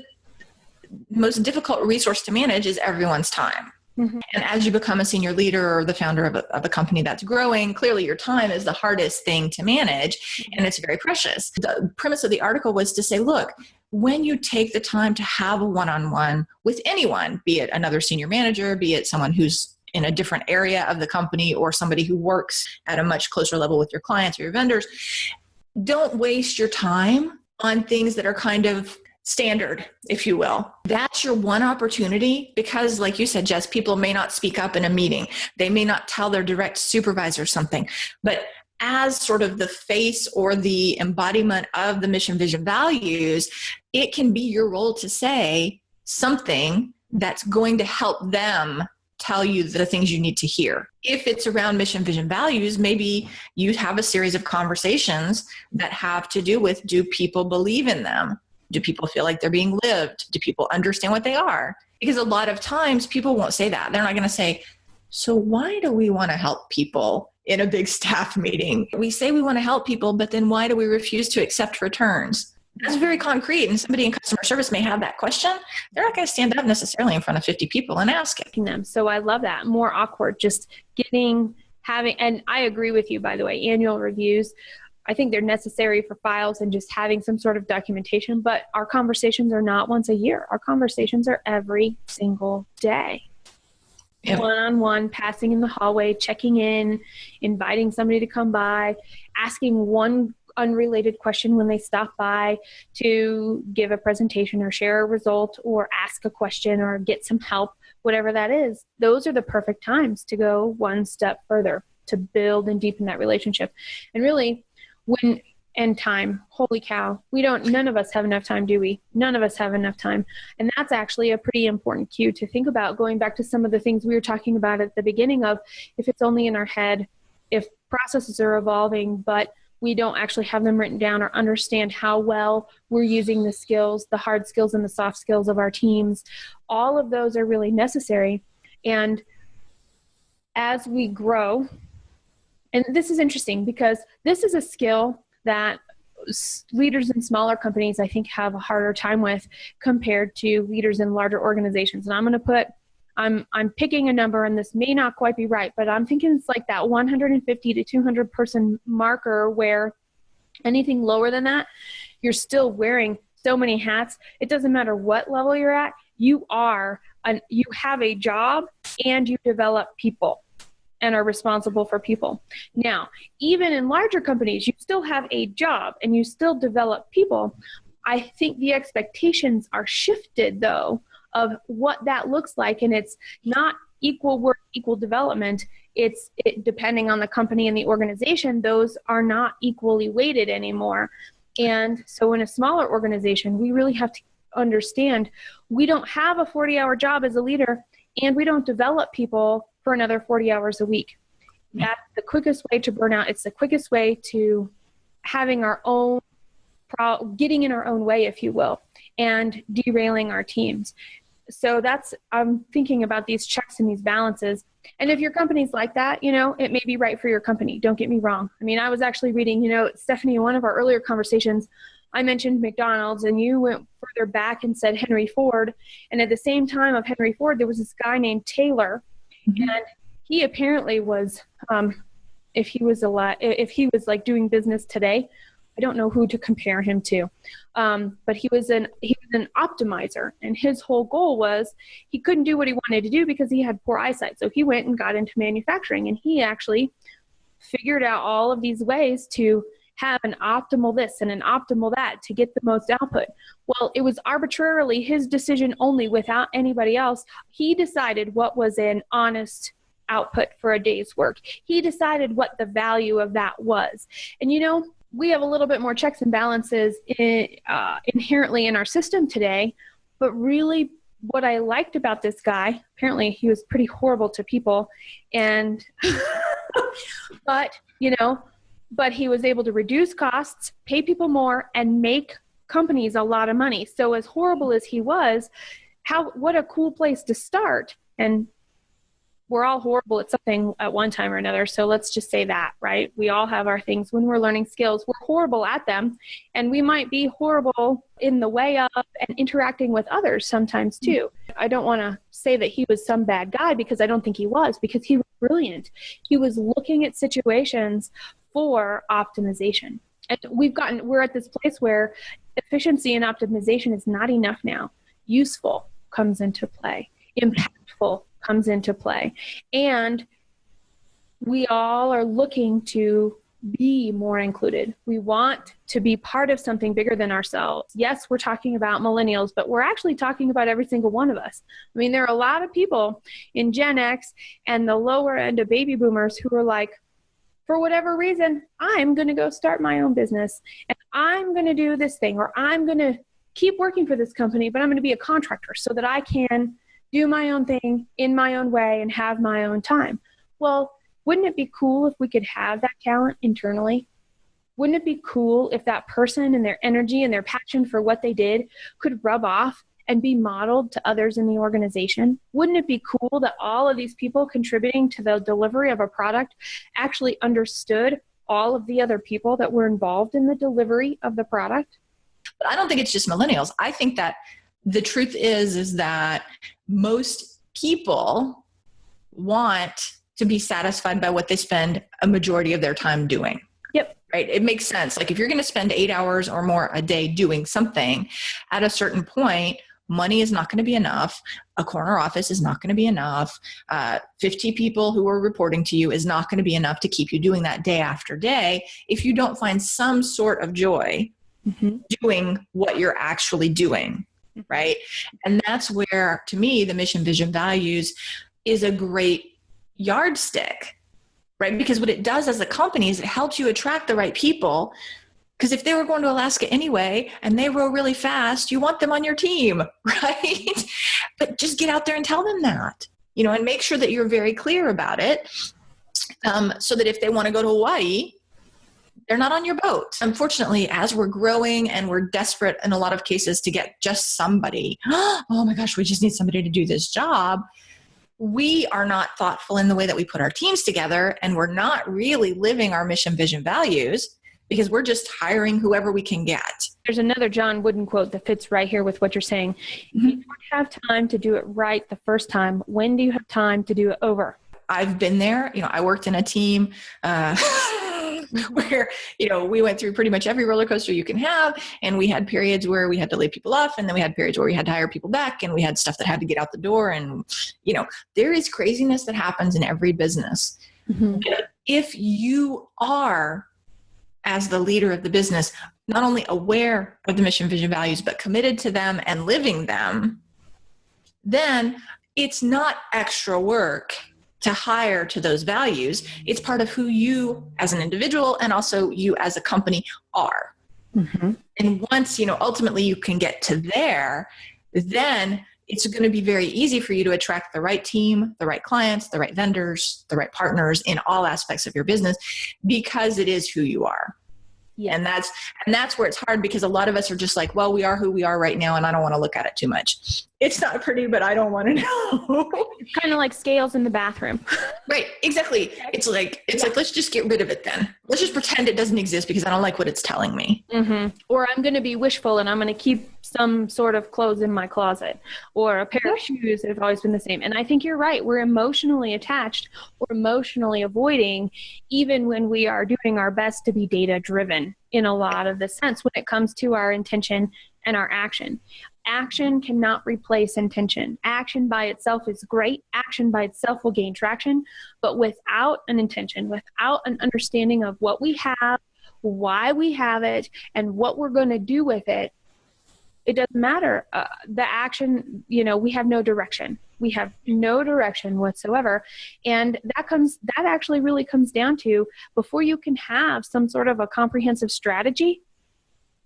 most difficult resource to manage is everyone's time. Mm-hmm. And as you become a senior leader or the founder of a company that's growing, clearly your time is the hardest thing to manage, and it's very precious. The premise of the article was to say, look, when you take the time to have a one-on-one with anyone, be it another senior manager, be it someone who's in a different area of the company or somebody who works at a much closer level with your clients or your vendors, don't waste your time on things that are kind of standard, if you will. That's your one opportunity because, like you said, Jess, people may not speak up in a meeting. They may not tell their direct supervisor something, but as sort of the face or the embodiment of the mission, vision, values, it can be your role to say something that's going to help them tell you the things you need to hear. If it's around mission, vision, values, maybe you have a series of conversations that have to do with, do people believe in them? Do people feel like they're being lived? Do people understand what they are? Because a lot of times people won't say that. They're not going to say, so why do we want to help people in a big staff meeting? We say we want to help people, but then why do we refuse to accept returns? That's very concrete. And somebody in customer service may have that question. They're not going to stand up necessarily in front of 50 people and ask it. Them. So I love that. More awkward, just having, and I agree with you, by the way, annual reviews. I think they're necessary for files and just having some sort of documentation, but our conversations are not once a year. Our conversations are every single day. Yep. One-on-one, passing in the hallway, checking in, inviting somebody to come by, asking one unrelated question when they stop by to give a presentation or share a result or ask a question or get some help, whatever that is. Those are the perfect times to go one step further, to build and deepen that relationship. And really, holy cow, none of us have enough time, do we? None of us have enough time. And that's actually a pretty important cue to think about, going back to some of the things we were talking about at the beginning of, if it's only in our head, if processes are evolving, but we don't actually have them written down or understand how well we're using the skills, the hard skills and the soft skills of our teams. All of those are really necessary. And as we grow, and this is interesting because this is a skill that leaders in smaller companies, I think, have a harder time with compared to leaders in larger organizations. And I'm picking a number, and this may not quite be right, but I'm thinking it's like that 150 to 200 person marker, where anything lower than that, you're still wearing so many hats. It doesn't matter what level you're at. You have a job and you develop people and are responsible for people. Now, even in larger companies, you still have a job and you still develop people. I think the expectations are shifted, though, of what that looks like. And it's not equal work, equal development. It's depending on the company and the organization, those are not equally weighted anymore. And so in a smaller organization, we really have to understand we don't have a 40-hour job as a leader, and we don't develop people for another 40 hours a week. That's the quickest way to burnout. It's the quickest way to having our own, getting in our own way, if you will, and derailing our teams. So I'm thinking about these checks and these balances. And if your company's like that, it may be right for your company. Don't get me wrong. I mean, I was actually reading, Stephanie, in one of our earlier conversations, I mentioned McDonald's, and you went further back and said Henry Ford. And at the same time of Henry Ford, there was this guy named Taylor. Mm-hmm. And he apparently was, if he was like doing business today, I don't know who to compare him to. But he was an optimizer, and his whole goal was he couldn't do what he wanted to do because he had poor eyesight. So he went and got into manufacturing, and he actually figured out all of these ways to have an optimal this and an optimal that to get the most output. Well, it was arbitrarily his decision only, without anybody else. He decided what was an honest output for a day's work. He decided what the value of that was. And we have a little bit more checks and balances inherently in our system today, but really what I liked about this guy, apparently he was pretty horrible to people, and but he was able to reduce costs, pay people more, and make companies a lot of money. So as horrible as he was, what a cool place to start. And we're all horrible at something at one time or another. So let's just say that, right? We all have our things. When we're learning skills, we're horrible at them. And we might be horrible in the way of and interacting with others sometimes too. I don't want to say that he was some bad guy, because I don't think he was, because he was brilliant. He was looking at situations for optimization. And we're at this place where efficiency and optimization is not enough now. Useful comes into play. Impactful comes into play. And we all are looking to be more included. We want to be part of something bigger than ourselves. Yes, we're talking about millennials, but we're actually talking about every single one of us. I mean, there are a lot of people in Gen X and the lower end of baby boomers who are like, for whatever reason, I'm going to go start my own business, and I'm going to do this thing, or I'm going to keep working for this company, but I'm going to be a contractor so that I can do my own thing in my own way and have my own time. Well, wouldn't it be cool if we could have that talent internally? Wouldn't it be cool if that person and their energy and their passion for what they did could rub off and be modeled to others in the organization? Wouldn't it be cool that all of these people contributing to the delivery of a product actually understood all of the other people that were involved in the delivery of the product? But I don't think it's just millennials. I think that the truth is that most people want to be satisfied by what they spend a majority of their time doing. Yep. Right? It makes sense. Like if you're going to spend 8 hours or more a day doing something, at a certain point, money is not going to be enough. A corner office is not going to be enough. 50 people who are reporting to you is not going to be enough to keep you doing that day after day if you don't find some sort of joy doing what you're actually doing, right? And that's where, to me, the mission, vision, values is a great yardstick, right? Because what it does as a company is it helps you attract the right people. Because if they were going to Alaska anyway and they row really fast, you want them on your team, right? But just get out there and tell them that, and make sure that you're very clear about it, so that if they want to go to Hawaii, they're not on your boat. Unfortunately, as we're growing and we're desperate in a lot of cases to get just somebody, oh my gosh, we just need somebody to do this job. We are not thoughtful in the way that we put our teams together, and we're not really living our mission, vision, values, because we're just hiring whoever we can get. There's another John Wooden quote that fits right here with what you're saying. If you don't have time to do it right the first time, when do you have time to do it over? I've been there. I worked in a team where, we went through pretty much every roller coaster you can have. And we had periods where we had to lay people off. And then we had periods where we had to hire people back. And we had stuff that had to get out the door. And, there is craziness that happens in every business. If you are, as the leader of the business, not only aware of the mission, vision, values, but committed to them and living them, then it's not extra work to hire to those values. It's part of who you as an individual and also you as a company are. And once, ultimately you can get to there, then it's going to be very easy for you to attract the right team, the right clients, the right vendors, the right partners in all aspects of your business, because it is who you are. Yeah. And that's where it's hard, because a lot of us are just like, well, we are who we are right now, and I don't want to look at it too much. It's not pretty, but I don't want to know. Kind of like scales in the bathroom. Right. Exactly. It's like, let's just get rid of it then. Let's just pretend it doesn't exist because I don't like what it's telling me. Or I'm going to be wishful and I'm going to keep some sort of clothes in my closet, or a pair of shoes that have always been the same. And I think you're right. We're emotionally attached or emotionally avoiding, even when we are doing our best to be data driven in a lot of the sense when it comes to our intention and our action. Action cannot replace intention. Action by itself is great. Action by itself will gain traction, but without an intention, without an understanding of what we have, why we have it, and what we're going to do with it, it doesn't matter. The action, we have no direction. We have no direction whatsoever. And that actually really comes down to, before you can have some sort of a comprehensive strategy,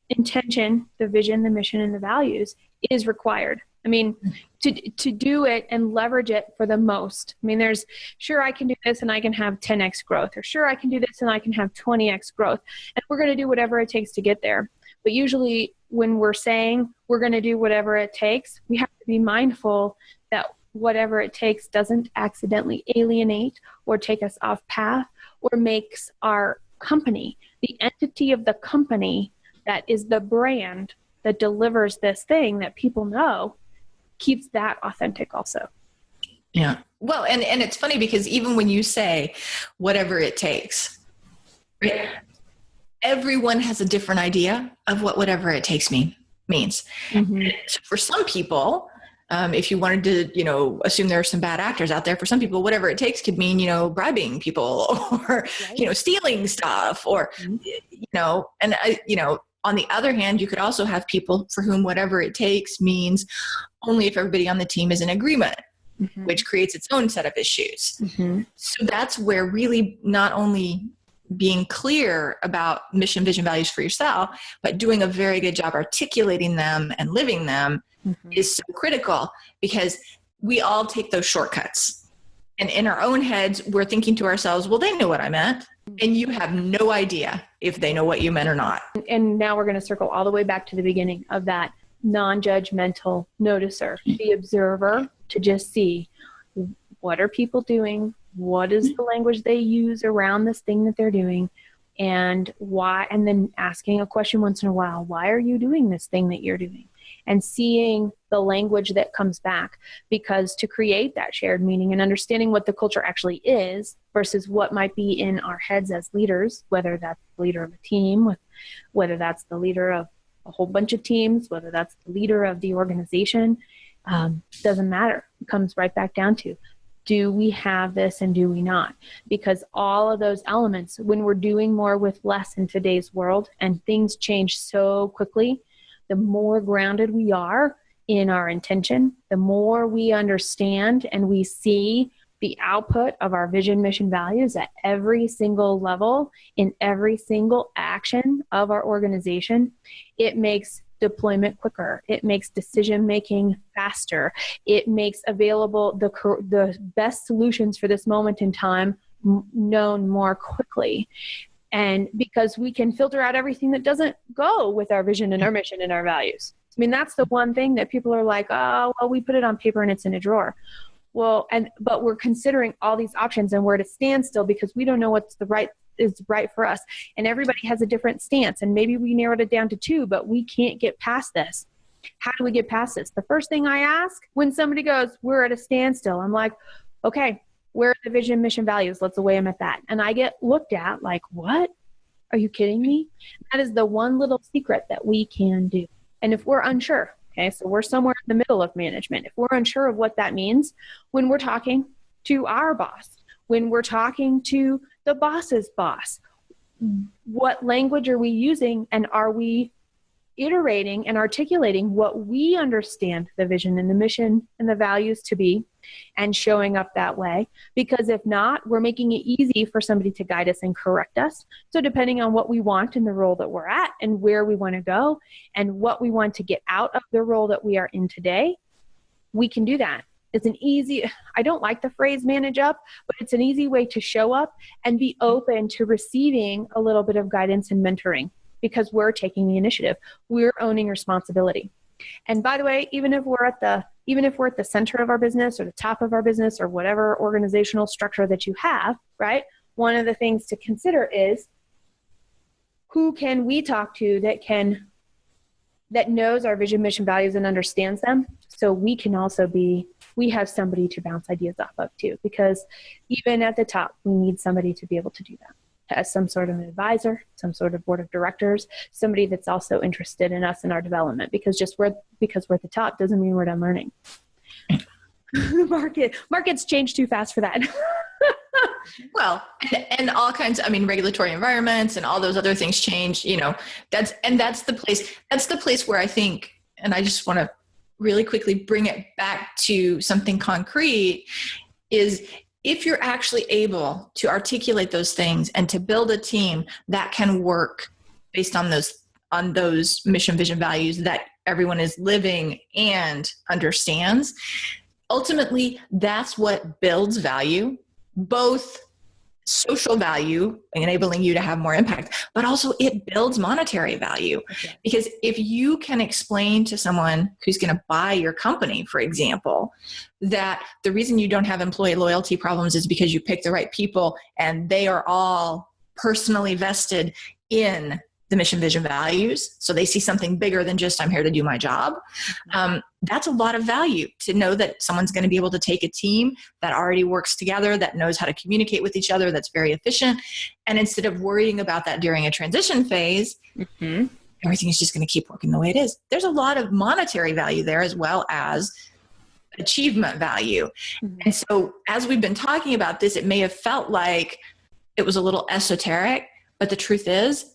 intention, the vision, the mission, and the values is required. I mean, to do it and leverage it for the most. I mean, sure, I can do this and I can have 10x growth, or sure, I can do this and I can have 20x growth. And we're going to do whatever it takes to get there. But usually when we're saying we're going to do whatever it takes, we have to be mindful that whatever it takes doesn't accidentally alienate or take us off path, or makes our company, the entity of the company that is the brand that delivers this thing that people know, keeps that authentic also. Yeah. Well, and it's funny because even when you say whatever it takes, right, everyone has a different idea of what whatever it takes means. So for some people, if you wanted to, assume there are some bad actors out there, for some people, whatever it takes could mean, bribing people or, stealing stuff or, and on the other hand, you could also have people for whom whatever it takes means only if everybody on the team is in agreement, which creates its own set of issues. So that's where really not only being clear about mission, vision, values for yourself, but doing a very good job articulating them and living them is so critical, because we all take those shortcuts. And in our own heads, we're thinking to ourselves, well, they knew what I meant. And you have no idea if they know what you meant or not. And now we're going to circle all the way back to the beginning of that non-judgmental noticer, the observer, to just see what are people doing, what is the language they use around this thing that they're doing, and why, and then asking a question once in a while, why are you doing this thing that you're doing? And seeing the language that comes back, because to create that shared meaning and understanding what the culture actually is versus what might be in our heads as leaders, whether that's the leader of a team, whether that's the leader of a whole bunch of teams, whether that's the leader of the organization, doesn't matter. It comes right back down to, do we have this and do we not? Because all of those elements, when we're doing more with less in today's world and things change so quickly, the more grounded we are in our intention, the more we understand and we see the output of our vision, mission, values at every single level, in every single action of our organization, it makes deployment quicker. It makes decision-making faster. It makes available the best solutions for this moment in time known more quickly. And because we can filter out everything that doesn't go with our vision and our mission and our values. I mean, that's the one thing that people are like, oh, well, we put it on paper and it's in a drawer. Well, but we're considering all these options and we're at a standstill because we don't know what's is right for us. And everybody has a different stance. And maybe we narrowed it down to 2, but we can't get past this. How do we get past this? The first thing I ask when somebody goes, we're at a standstill, I'm like, okay, where are the vision, mission, values? Let's weigh them at that. And I get looked at like, what? Are you kidding me? That is the one little secret that we can do. And if we're unsure, okay, so we're somewhere in the middle of management. If we're unsure of what that means, when we're talking to our boss, when we're talking to the boss's boss, what language are we using, and are we iterating and articulating what we understand the vision and the mission and the values to be and showing up that way? Because if not, we're making it easy for somebody to guide us and correct us. So depending on what we want in the role that we're at and where we want to go and what we want to get out of the role that we are in today, we can do that. It's an easy, I don't like the phrase manage up, but it's an easy way to show up and be open to receiving a little bit of guidance and mentoring, because we're taking the initiative. We're owning responsibility. And by the way, even if we're at the center of our business or the top of our business or whatever organizational structure that you have, right? One of the things to consider is, who can we talk to that knows our vision, mission, values, and understands them? So we have somebody to bounce ideas off of too, because even at the top, we need somebody to be able to do that. As some sort of an advisor, some sort of board of directors, somebody that's also interested in us and our development, because we're at the top doesn't mean we're done learning. Markets change too fast for that. Well, and all kinds, regulatory environments and all those other things change, that's the place where I think, and I just want to really quickly bring it back to something concrete, is if you're actually able to articulate those things and to build a team that can work based on those mission, vision, values that everyone is living and understands, ultimately that's what builds value, both social value, enabling you to have more impact, but also it builds monetary value. Okay. Because if you can explain to someone who's going to buy your company, for example, that the reason you don't have employee loyalty problems is because you pick the right people and they are all personally vested in the mission, vision, values, so they see something bigger than just I'm here to do my job. That's a lot of value to know that someone's going to be able to take a team that already works together, that knows how to communicate with each other, that's very efficient. And instead of worrying about that during a transition phase, everything is just going to keep working the way it is. There's a lot of monetary value there as well as achievement value. And so as we've been talking about this, it may have felt like it was a little esoteric, but the truth is,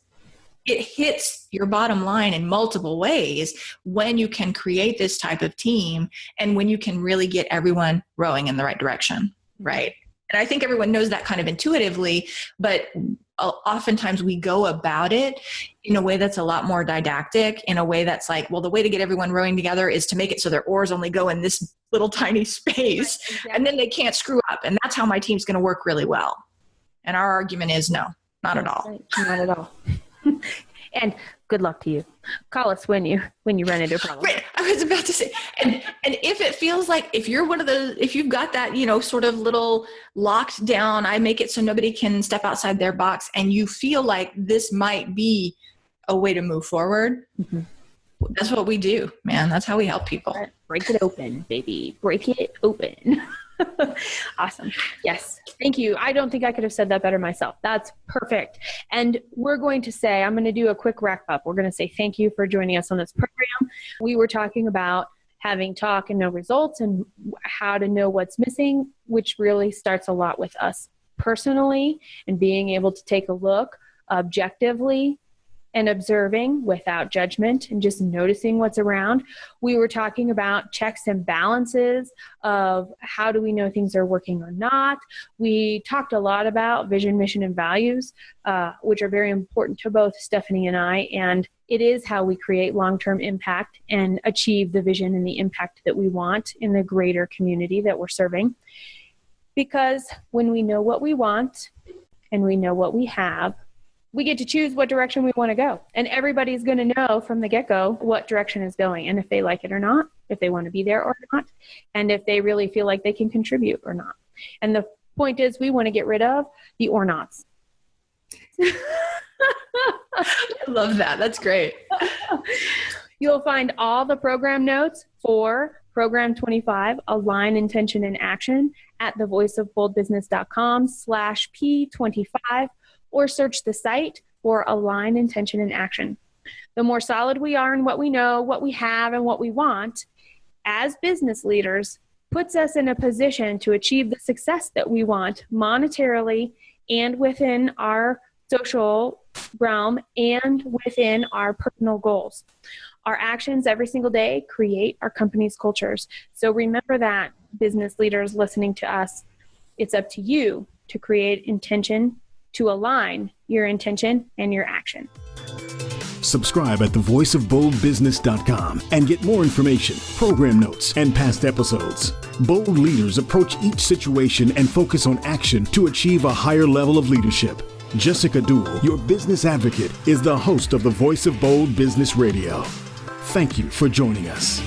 it hits your bottom line in multiple ways when you can create this type of team and when you can really get everyone rowing in the right direction, right? And I think everyone knows that kind of intuitively, but oftentimes we go about it in a way that's a lot more didactic, in a way that's like, well, the way to get everyone rowing together is to make it so their oars only go in this little tiny space, and then they can't screw up. And that's how my team's going to work really well. And our argument is no, Not at all. Right. Not at all. And good luck to you. Call us when you run into a problem. Right. I was about to say, and if it feels like, if you're one of those, if you've got that, sort of little locked down, I make it so nobody can step outside their box, and you feel like this might be a way to move forward, that's what we do, man. That's how we help people. Break it open, baby. Break it open. Awesome. Yes. Thank you. I don't think I could have said that better myself. That's perfect. And I'm going to do a quick wrap up. We're going to say thank you for joining us on this program. We were talking about having talk and no results and how to know what's missing, which really starts a lot with us personally and being able to take a look objectively and observing without judgment and just noticing what's around. We were talking about checks and balances of how do we know things are working or not. We talked a lot about vision, mission, and values, which are very important to both Stephanie and I, and it is how we create long-term impact and achieve the vision and the impact that we want in the greater community that we're serving. Because when we know what we want and we know what we have, we get to choose what direction we want to go. And everybody's going to know from the get-go what direction is going, and if they like it or not, if they want to be there or not, and if they really feel like they can contribute or not. And the point is, we want to get rid of the or nots. I love that. That's great. You'll find all the program notes for Program 25, Align Intention and Action, at thevoiceofboldbusiness.com/P25, or search the site for Align Intention and Action. The more solid we are in what we know, what we have, and what we want as business leaders puts us in a position to achieve the success that we want monetarily and within our social realm and within our personal goals. Our actions every single day create our company's cultures. So remember that, business leaders listening to us, it's up to you to create intention, to align your intention and your action. Subscribe at thevoiceofboldbusiness.com and get more information, program notes, and past episodes. Bold leaders approach each situation and focus on action to achieve a higher level of leadership. Jessica Dewell, your business advocate, is the host of the Voice of Bold Business Radio. Thank you for joining us.